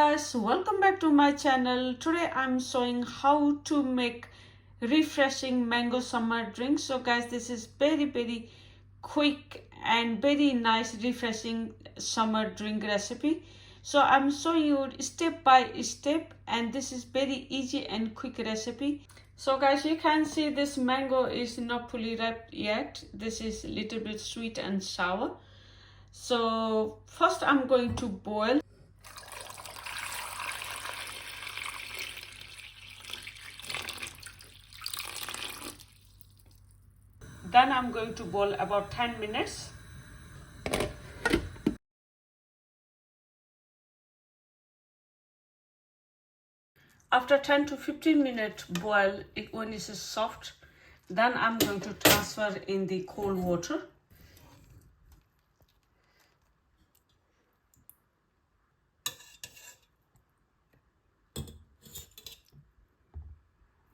guys, welcome back to my channel. Today I'm showing how to make refreshing mango summer drink. So guys, this is very quick and very nice refreshing summer drink recipe. So I'm showing you step by step, and this is very easy and quick recipe. So guys, you can see this mango is not fully ripe yet. This is a little bit sweet and sour. So first I'm going to boil. Then I'm going to boil about 10 minutes. After 10 to 15 minutes boil, when it is soft, then I'm going to transfer in the cold water.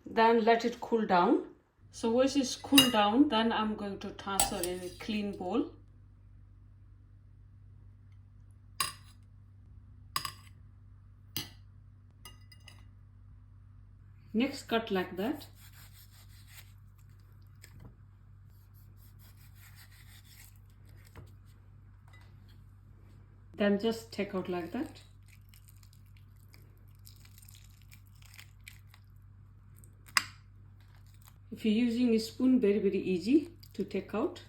Then let it cool down. So once it's cooled down, then I'm going to transfer in a clean bowl. Next, cut like that. Then just take out like that. If you're using a spoon, very easy to take out.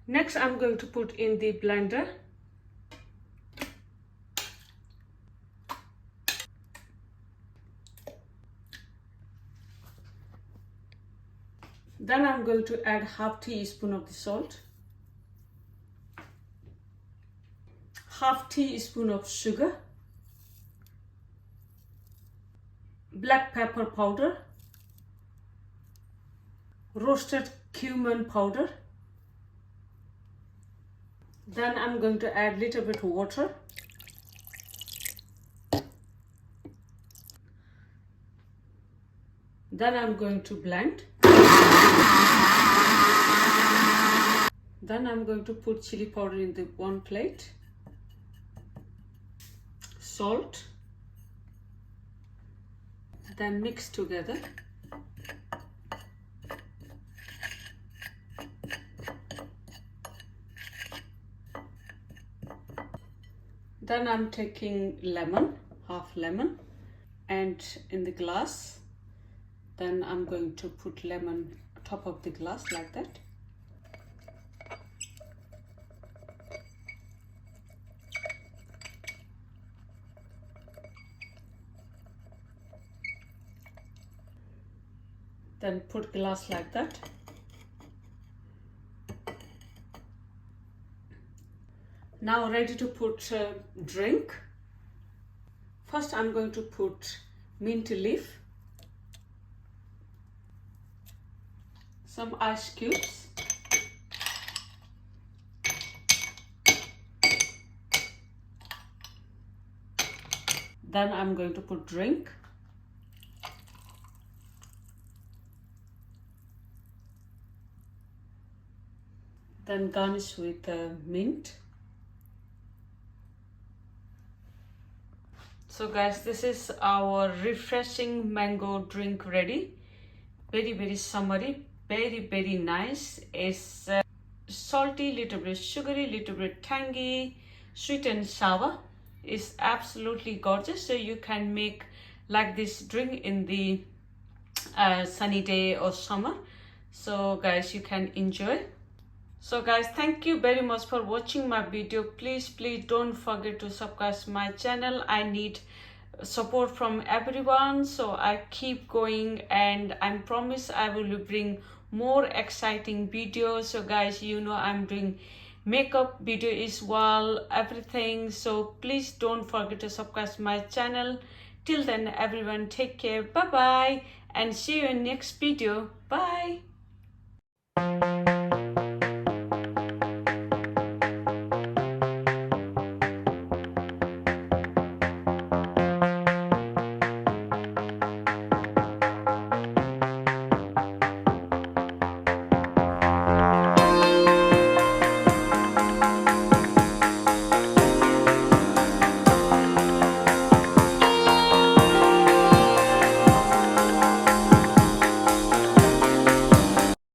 Next, I'm going to put in the blender. Then I'm going to add half teaspoon of the salt, half teaspoon of sugar, black pepper powder, roasted cumin powder. Then I'm going to add little bit of water. Then I'm going to blend. Then I'm going to put chili powder in the one plate, salt, then mix together. Then I'm taking lemon, half lemon, and in the glass. Then I'm going to put lemon on top of the glass like that. Then put glass like that. Now ready to put drink. First I'm going to put mint leaf, some ice cubes, then I'm going to put drink, then garnish with mint. So guys, this is our refreshing mango drink ready. Very summery, very nice. It's salty, little bit sugary, little bit tangy, sweet and sour. It's absolutely gorgeous. So you can make like this drink in the sunny day or summer. So guys, you can enjoy. So guys, thank you very much for watching my video. Please don't forget to subscribe my channel. I need support from everyone, so I keep going, and I promise I will bring more exciting videos. So guys, you know I'm doing makeup video as well, everything. So please don't forget to subscribe my channel. Till then, everyone, take care. Bye bye, and see you in next video. Bye.